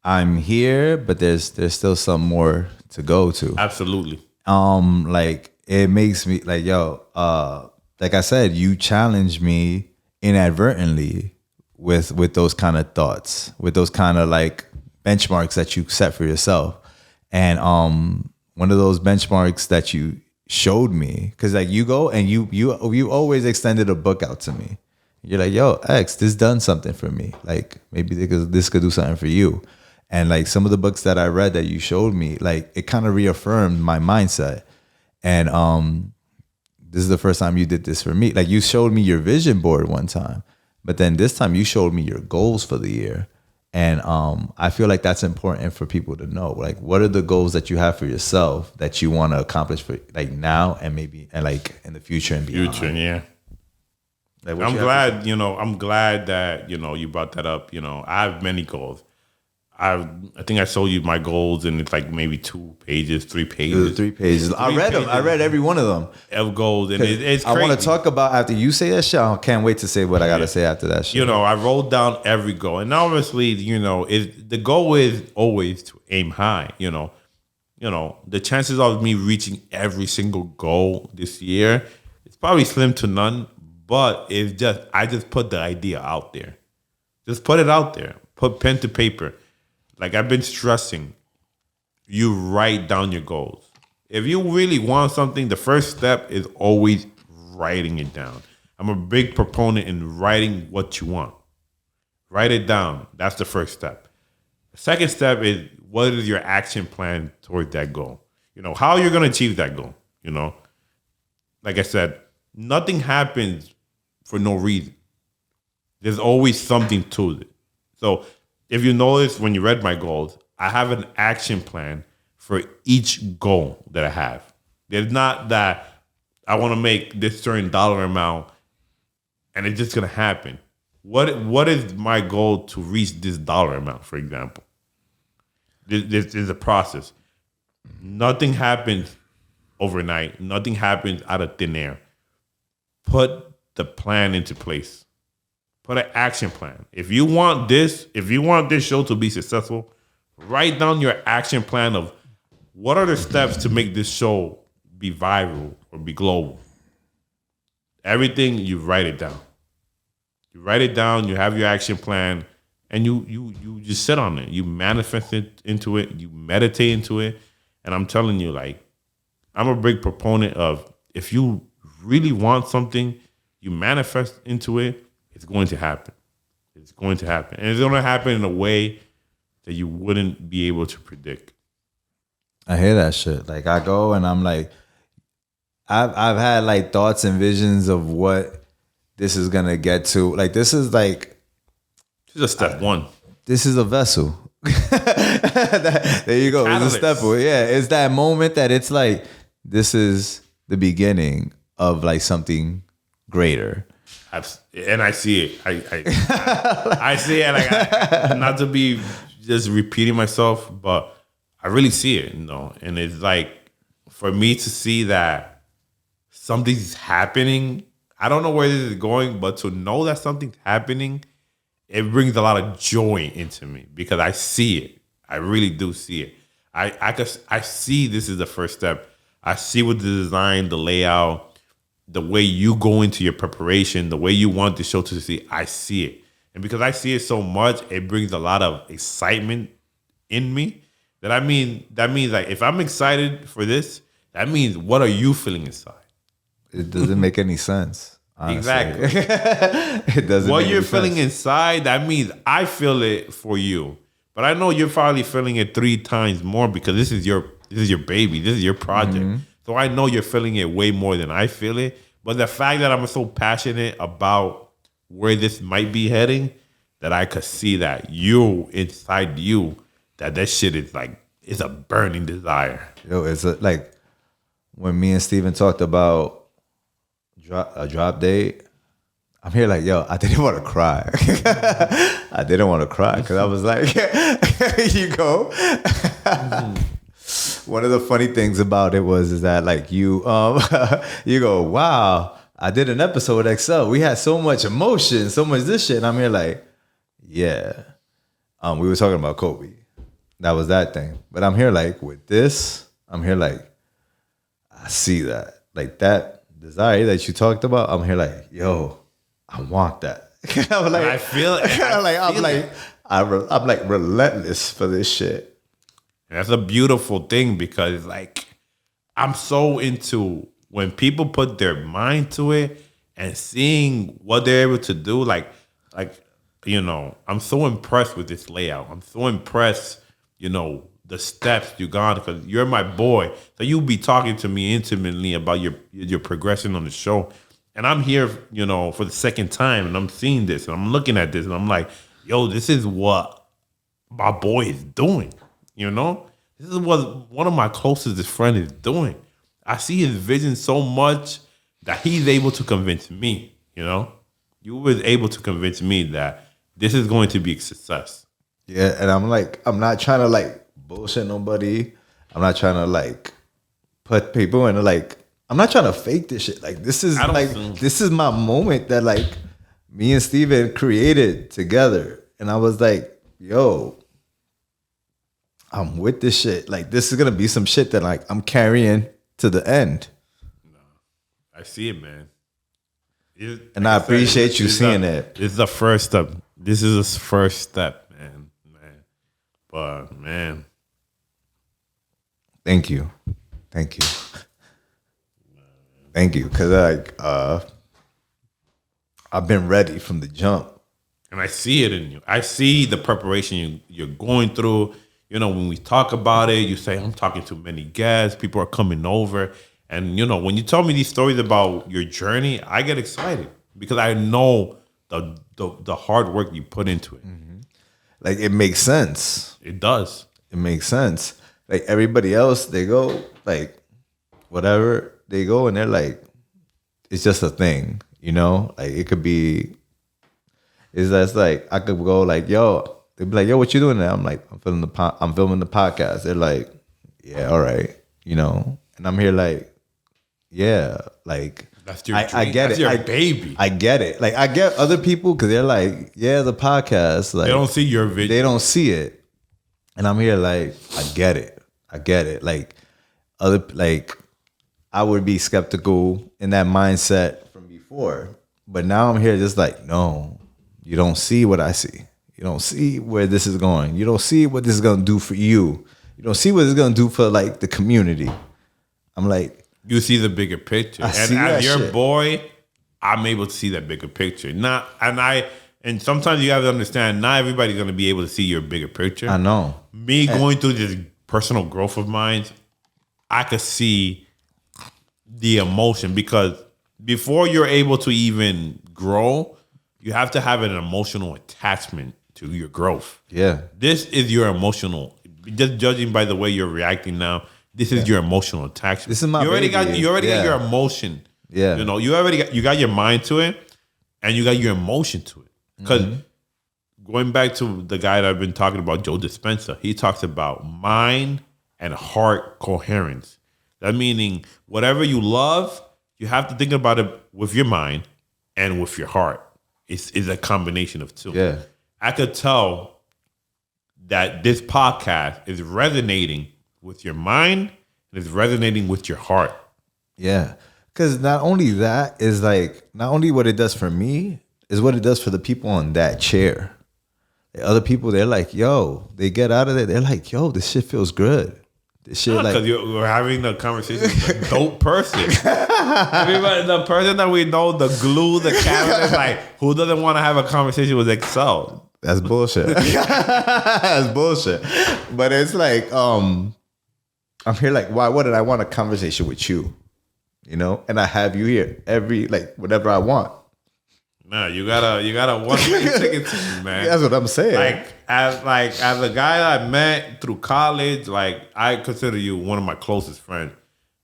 I'm here, but there's still some more to go to. Absolutely. Like it makes me like, yo, like I said, you challenge me inadvertently with those kind of thoughts, with those kind of like benchmarks that you set for yourself. And one of those benchmarks that you showed me, because like you go and you always extended a book out to me. You're like, yo, X, this done something for me. Like maybe this could do something for you. And like some of the books that I read that you showed me, like it kind of reaffirmed my mindset. And this is the first time you did this for me. Like you showed me your vision board one time, but then this time you showed me your goals for the year. And I feel like that's important for people to know. Like, what are the goals that you have for yourself that you want to accomplish for like now and maybe and like in the future and beyond? Yeah. Like I'm glad that you brought that up. I have many goals. I think I showed you my goals, and it's like maybe 2 pages, 3 pages. 3 pages. I read them. I read every one of them. Of goals, and it's crazy. I want to talk about after you say that shit. I can't wait to say what I got to say after that shit. I wrote down every goal, and obviously, the goal is always to aim high. The chances of me reaching every single goal this year, it's probably slim to none. But it's just I just put the idea out there. Just put it out there. Put pen to paper. Like I've been stressing, you write down your goals. If you really want something, the first step is always writing it down. I'm a big proponent in writing what you want. Write it down. That's the first step. The second step is what is your action plan toward that goal? How you're going to achieve that goal. Like I said, nothing happens for no reason. There's always something to it. So if you notice when you read my goals, I have an action plan for each goal that I have. There's not that I want to make this certain dollar amount and it's just going to happen. What is my goal to reach this dollar amount, for example? This is a process. Nothing happens overnight. Nothing happens out of thin air. Put the plan into place. Put an action plan. If you want this show to be successful, write down your action plan of what are the steps to make this show be viral or be global. Everything, you write it down. You write it down, you have your action plan, and you just sit on it. You manifest it into it, you meditate into it. And I'm telling you, like, I'm a big proponent of if you really want something, you manifest into it, it's going to happen. It's going to happen. And it's going to happen in a way that you wouldn't be able to predict. I hear that shit. Like, I go and I'm like, I've had like thoughts and visions of what this is going to get to. Like, this is a step one. This is a vessel. There you go. Catalyst. It's a step. Yeah, it's that moment that it's like, this is the beginning of like something greater. And I see it. I see it. Like, not to be just repeating myself, but I really see it. And it's like, for me to see that something's happening, I don't know where this is going, but to know that something's happening, it brings a lot of joy into me because I see it. I really do see it. I see this is the first step. I see with the design, the layout, the way you go into your preparation, the way you want the show to see, I see it. And because I see it so much, it brings a lot of excitement in me. That means like if I'm excited for this, that means what are you feeling inside? It doesn't make any sense. Honestly. Exactly. It doesn't. What make you're any feeling sense. inside, that means I feel it for you. But I know you're probably feeling it 3 times more because this is your baby. This is your project. Mm-hmm. So I know you're feeling it way more than I feel it. But the fact that I'm so passionate about where this might be heading, that I could see that you inside you, that shit is like, it's a burning desire. Yo, it's like when me and Steven talked about a drop date, I'm here like, yo, I didn't want to cry. I didn't want to cry because I was like, you go. One of the funny things about it is that like you you go, wow, I did an episode with Excel. We had so much emotion, so much this shit. And I'm here like, yeah. We were talking about Kobe. That was that thing. But I'm here like with this, I'm here like, I see that. Like that desire that you talked about, I'm here like, yo, I want that. I'm like, I feel it. I'm like relentless for this shit. And that's a beautiful thing because like I'm so into when people put their mind to it and seeing what they're able to do. Like I'm so impressed with this layout. I'm so impressed, the steps you gone because you're my boy. So you'll be talking to me intimately about your progression on the show. And I'm here, for the second time and I'm seeing this and I'm looking at this and I'm like, yo, this is what my boy is doing. This is what one of my closest friends is doing. I see his vision so much that he's able to convince me, You was able to convince me that this is going to be a success. Yeah, and I'm like, I'm not trying to like bullshit nobody. I'm not trying to like put people in like, I'm not trying to fake this shit. Like this is my moment that like me and Steven created together. And I was like, yo, I'm with this shit. Like this is gonna be some shit that like I'm carrying to the end. No, I see it, man. And I appreciate you seeing it. This is the first step. This is the first step, man. But man, thank you. Because I've been ready from the jump. and I see it in you. I see the preparation you're going through. You know, when we talk about it, you say, I'm talking to many guests. People are coming over. And, you know, when you tell me these stories about your journey, I get excited because I know the hard work you put into it. Mm-hmm. Like, it makes sense. It does. It makes sense. Like, everybody else, they go, like, whatever, they go and they're like, it's just a thing, you know? Like, it could be, it's just like, I could go like, yo, they'd be like, yo, what you doing now? I'm like, I'm filming the podcast. They're like, yeah, all right, you know? And I'm here like, yeah, like, That's your I get That's it. your baby. I get it. Like, I get other people because they're like, yeah, the podcast. Like, They don't see your video. they don't see it. And I'm here like, I get it. Like, I would be skeptical in that mindset from before. But now I'm here just like, no, you don't see what I see. You don't see where this is going. You don't see what this is going to do for you. You don't see what it's going to do for, like, the community. I'm like, you see the bigger picture. I And see as that your shit. boy, I'm able to see that bigger picture. And sometimes you have to understand, not everybody's going to be able to see your bigger picture. I know. Me going through this personal growth of mine, I could see the emotion because before you're able to even grow, you have to have an emotional attachment to your growth. Yeah. This is your emotional. Just judging by the way you're reacting now, this is your emotional attachment. This is my you already baby. got Yeah. your emotion. Yeah. You know, you got your mind to it and you got your emotion to it. Because going back to the guy that I've been talking about, Joe Dispenza, he talks about mind and heart coherence. That meaning whatever you love, you have to think about it with your mind and with your heart. It's a combination of two. Yeah. I could tell that this podcast is resonating with your mind and is resonating with your heart. Yeah. Because not only that is like, not only what it does for me, is what it does for the people on that chair. The other people, they're like, yo, they get out of there. They're like, yo, this shit feels good. This shit like, Because we're having a conversation with a dope person. Everybody, the person that we know, the glue, the cabinet, like, who doesn't want to have a conversation with Excel? that's bullshit. That's bullshit. But it's like, I'm here like, why wouldn't I want a conversation with you? You know? And I have you here whatever I want. Nah, you gotta one-way ticket to me, man. That's what I'm saying. As a guy I met through college, like I consider you one of my closest friends.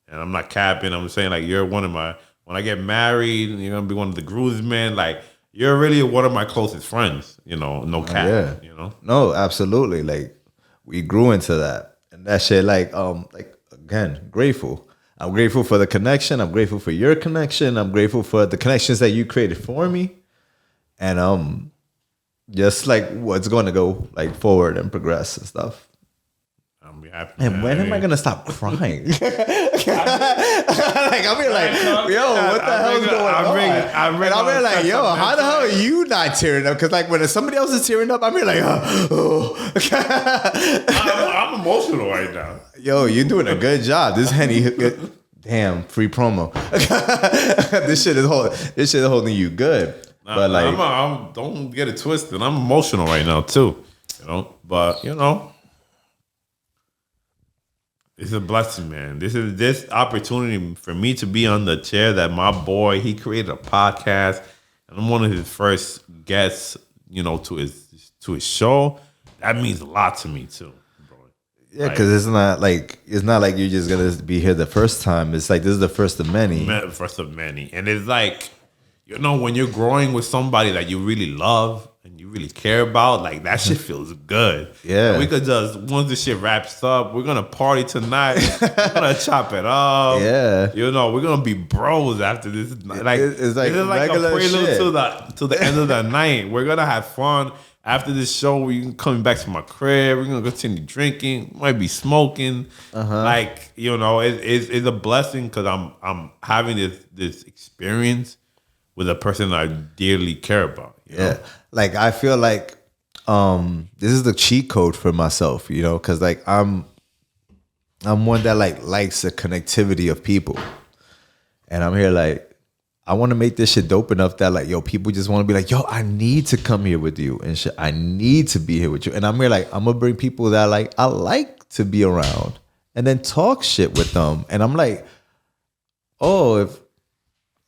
And I'm not capping. I'm saying like you're one of my, when I get married, you're gonna be one of the groomsmen. Like you're really one of my closest friends, you know, no cap. Yeah. You know? No, absolutely. Like we grew into that. And that shit, like again, grateful. I'm grateful for the connection. I'm grateful for your connection. I'm grateful for the connections that you created for me. And just like what's going to go like forward and progress and stuff. I'm be happy. And man. when am I gonna stop crying? Like I'll be like, yo, what the hell's going on? And I'll be like, yo, how the hell are you not tearing up? Because like when somebody else is tearing up, I'll be like, oh. I'm emotional right now. Yo, you're doing a good job. This Henny, damn, free promo. This shit is holding you good. But like, I'm don't get it twisted. I'm emotional right now too. You know, but you know. It's a blessing, man. This opportunity for me to be on the chair that my boy, he created a podcast, and I'm one of his first guests, you know, to his show. That means a lot to me too, bro. yeah, because it's not like you're just gonna be here the first time. It's like this is the first of many. First of many, and it's like, you know, when you're growing with somebody that you really love and you really care about, like that shit feels good. Yeah. And we could just, once this shit wraps up, we're gonna party tonight. We're gonna chop it up. Yeah. You know, we're gonna be bros after this. Like It's like this is like a regular prelude shit. to the end of the night. We're gonna have fun. After this show, we're coming back to my crib. We're gonna continue drinking. Might be smoking. Like, you know, it's a blessing because I'm having this experience with a person I dearly care about. You know? Yeah. Like I feel like this is the cheat code for myself, you know, because like I'm one that like likes the connectivity of people, and I'm here like I want to make this shit dope enough that like yo, people just want to be like, yo, I need to come here with you and shit. I need to be here with you, and I'm here like I'm gonna bring people that like I like to be around, and then talk shit with them, and I'm like, oh, if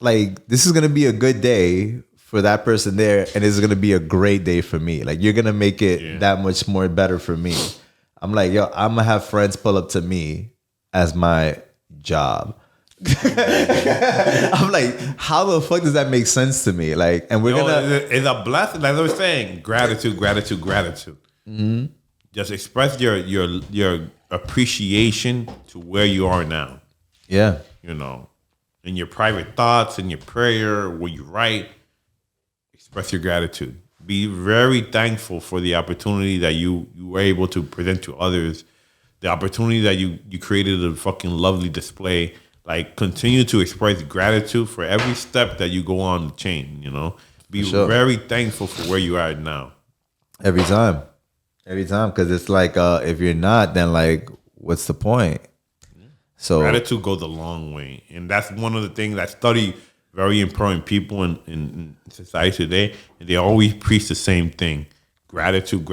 like this is gonna be a good day for that person there, and it's gonna be a great day for me. Like you're gonna make it that much more better for me. I'm like, yo, I'm gonna have friends pull up to me as my job. I'm like, how the fuck does that make sense to me? Like, and we're it's a blessing. Like I was saying, gratitude. Mm-hmm. Just express your appreciation to where you are now. Yeah, you know, in your private thoughts, in your prayer, where you write. Express your gratitude. Be very thankful for the opportunity that you were able to present to others. The opportunity that you created a fucking lovely display. Like continue to express gratitude for every step that you go on the chain. You know, be very thankful for where you are now. Every time, because it's like if you're not, then like, what's the point? So gratitude goes a long way, and that's one of the things I study. Very important people in society today, and they always preach the same thing: gratitude.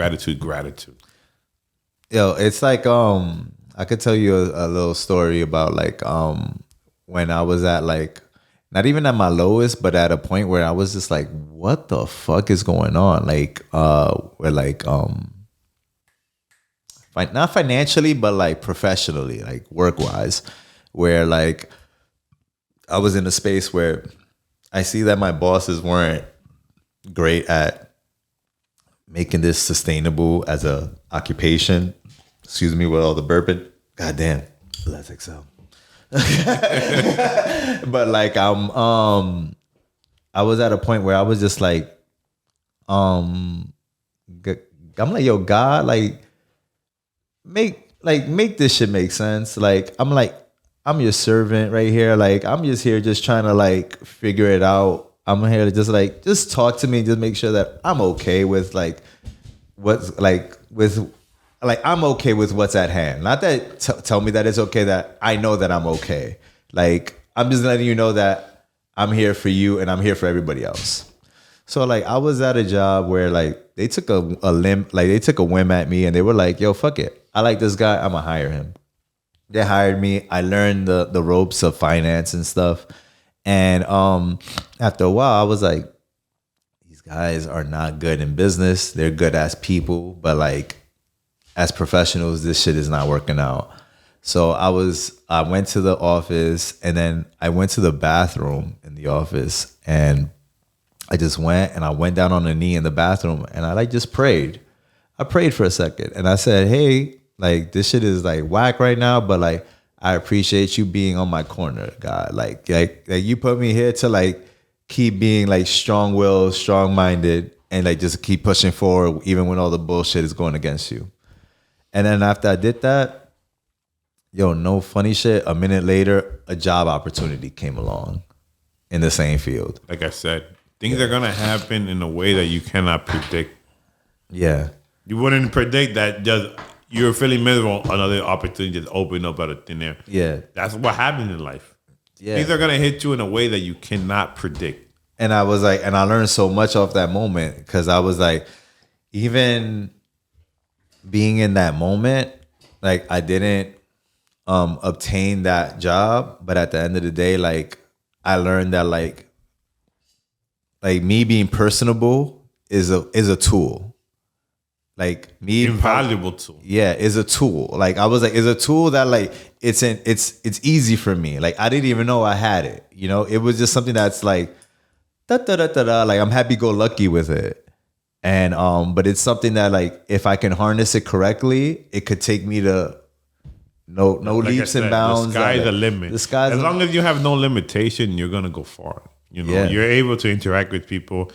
Yo, it's like I could tell you a little story about like when I was at like not even at my lowest, but at a point where I was just like, what the fuck is going on? Like where like not financially, but like professionally, like work wise, where like I was in a space where I see that my bosses weren't great at making this sustainable as a occupation. Excuse me with all the burping. God damn. Let's Excel. But like I was at a point where I was just like I'm like, yo, God, like make this shit make sense. Like I'm your servant right here. Like, I'm just here just trying to like figure it out. I'm here to just talk to me, just make sure that I'm okay with like what's like with like I'm okay with what's at hand. Not that tell me that it's okay, that I know that I'm okay. Like, I'm just letting you know that I'm here for you and I'm here for everybody else. So like I was at a job where like they took a whim at me, and they were like, yo, fuck it. I like this guy, I'm gonna hire him. They hired me. I learned the ropes of finance and stuff. And after a while, I was like, these guys are not good in business. They're good as people, but like as professionals, this shit is not working out. So I went to the office, and then I went to the bathroom in the office, and I just went down on a knee in the bathroom, and I like just prayed. I prayed for a second, and I said, hey, like, this shit is like whack right now, but like, I appreciate you being on my corner, God. Like you put me here to like keep being like strong-willed, strong-minded, and like just keep pushing forward even when all the bullshit is going against you. And then after I did that, yo, no funny shit, a minute later, a job opportunity came along in the same field. Like I said, things are gonna happen in a way that you cannot predict. Yeah. You wouldn't predict that just you're feeling miserable, another opportunity just open up out of thin air. Yeah. That's what happens in life. Yeah. Things are gonna hit you in a way that you cannot predict. And I was like, and I learned so much off that moment, because I was like, even being in that moment, like I didn't obtain that job, but at the end of the day, like I learned that like me being personable is a tool. Like me, invaluable tool. Yeah, is a tool. Like I was like, it's a tool that like it's easy for me. Like I didn't even know I had it. You know, it was just something that's like da da da da da. Like I'm happy go lucky with it. And but it's something that like if I can harness it correctly, it could take me to no like leaps and bounds. The sky's the limit. As long as you have no limitation, you're gonna go far. You know, you're able to interact with people.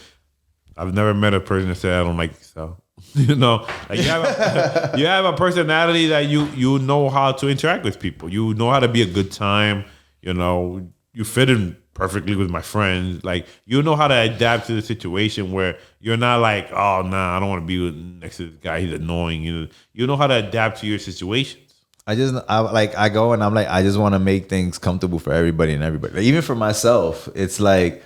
I've never met a person that said I don't like yourself. You know, like you have a personality that you know how to interact with people. You know how to be a good time. You know, you fit in perfectly with my friends. Like, you know how to adapt to the situation where you're not like, oh, nah, I don't want to be next to this guy. He's annoying. You know how to adapt to your situations. I go and I'm like, I just want to make things comfortable for everybody and everybody. Like, even for myself, it's like,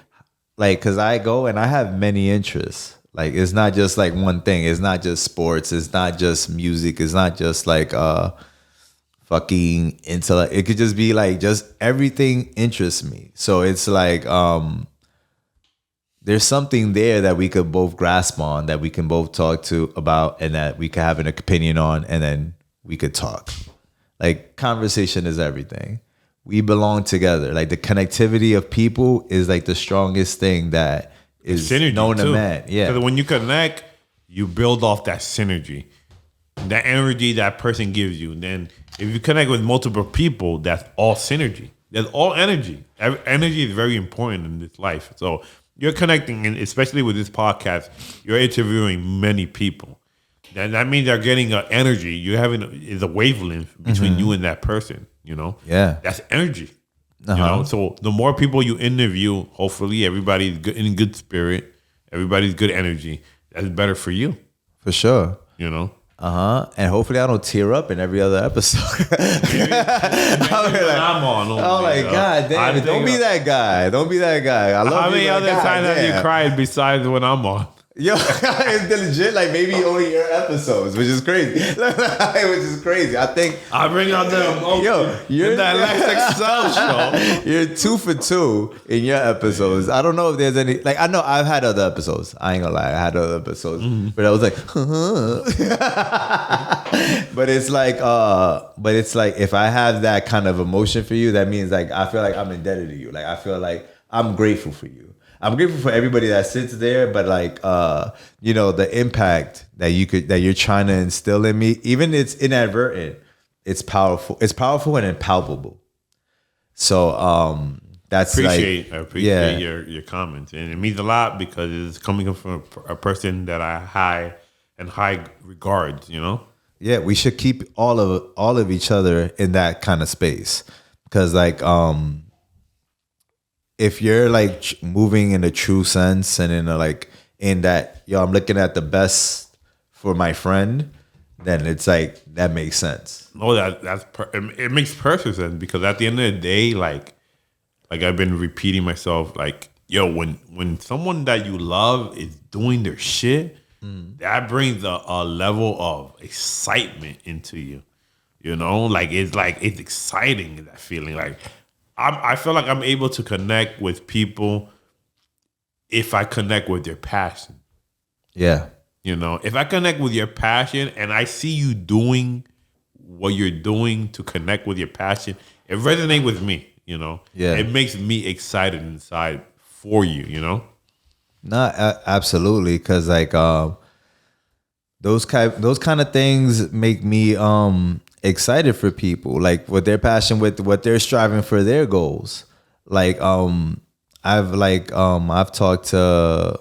cause I go and I have many interests. Like, it's not just like one thing. It's not just sports. It's not just music. It's not just like, fucking intellect. It could just be like, just everything interests me. So it's like, there's something there that we could both grasp on, that we can both talk to about, and that we could have an opinion on, and then we could talk. Like, conversation is everything. We belong together. Like, the connectivity of people is like the strongest thing that is Synergy known to too. man. Yeah. Because when you connect, you build off that synergy, that energy that person gives you. And then if you connect with multiple people, that's all synergy. That's all energy. Energy is very important in this life. So you're connecting, and especially with this podcast, you're interviewing many people. That means they're getting an energy. You're having is a wavelength between you and that person. Yeah. That's energy. So the more people you interview, hopefully everybody's good, in good spirit, everybody's good energy. That's better for you. For sure. And hopefully I don't tear up in every other episode. I'm on. Oh my God, damn it. Don't be that guy. Don't be that guy. I love How you, many but other God times have damn. you cried besides when I'm on? Yo, it's legit. Like, maybe only your episodes, which is crazy. I think I bring out them. you're in that last Excel show. You're 2 for 2 in your episodes. I don't know if there's any. Like, I know I've had other episodes. I ain't gonna lie, I had other episodes, but I was like, but it's like, if I have that kind of emotion for you, that means like I feel like I'm indebted to you. Like, I feel like I'm grateful for you. I'm grateful for everybody that sits there, but like, the impact that you're trying to instill in me, even it's inadvertent, it's powerful. It's powerful and impalpable. So, that's I appreciate your comments, and it means a lot because it's coming from a person that I high regard. Yeah, we should keep all of each other in that kind of space, because like, if you're like moving in a true sense and in that, I'm looking at the best for my friend, then it's like, that makes sense. Oh, it makes perfect sense, because at the end of the day, like I've been repeating myself, like, when someone that you love is doing their shit, that brings a level of excitement into you. It's exciting, that feeling. Like, I feel like I'm able to connect with people if I connect with their passion. Yeah. If I connect with your passion and I see you doing what you're doing to connect with your passion, it resonates with me, Yeah. It makes me excited inside for you, No, absolutely. Cause like, those kind of things make me, excited for people, like what their passion, with what they're striving for, their goals. Like, I've talked to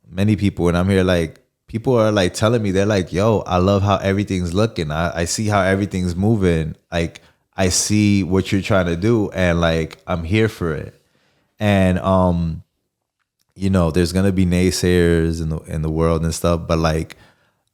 many people, and I'm here, like, people are like telling me, they're like, yo, I love how everything's looking. I see how everything's moving. Like, I see what you're trying to do, and like, I'm here for it. And there's gonna be naysayers in the world and stuff, but like,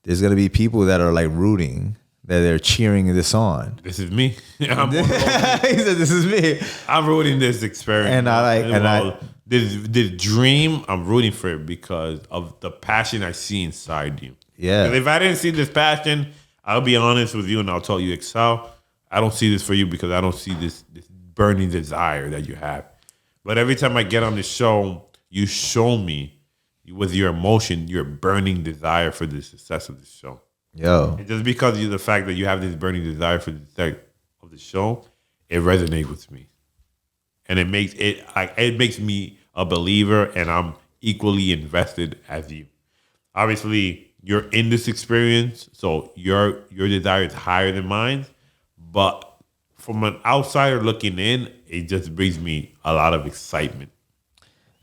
there's gonna be people that are like rooting, that they're cheering this on. This is me. He said, "This is me." I'm rooting this experiment, and this dream. I'm rooting for it because of the passion I see inside you. Yeah. If I didn't see this passion, I'll be honest with you, and I'll tell you, Excel, I don't see this for you because I don't see this burning desire that you have. But every time I get on the show, you show me with your emotion, your burning desire for the success of the show. Yo. And just because of the fact that you have this burning desire for the success of the show, it resonates with me. And it makes me a believer, and I'm equally invested as you. Obviously, you're in this experience, so your desire is higher than mine. But from an outsider looking in, it just brings me a lot of excitement.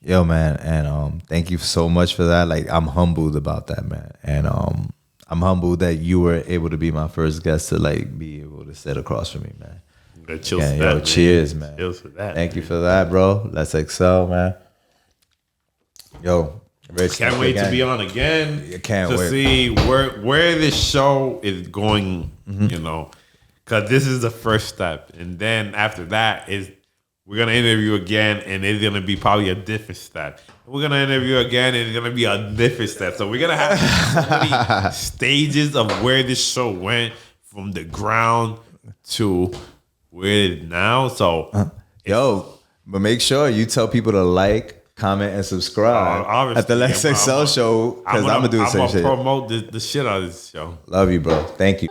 Yo, man, and thank you so much for that. Like, I'm humbled about that, man. And I'm humbled that you were able to be my first guest to like be able to sit across from me, man. Cheers Yeah, to yo, that, cheers, man. Cheers for that. Thank you for that, bro. Let's excel, man. Yo, Rich, Can't wait to be on again. You can't to wait. see where this show is going. You know, because this is the first step, and then after that is we're gonna interview again, and it's gonna be probably a different step. We're gonna interview again, and it's gonna be a different step. So we're gonna have so many stages of where this show went from the ground to where it is now. So, Yo, but make sure you tell people to like, comment, and subscribe obviously, at the Let's Excel show because I'm gonna do the same shit. Promote the shit out of this show. Love you, bro. Thank you.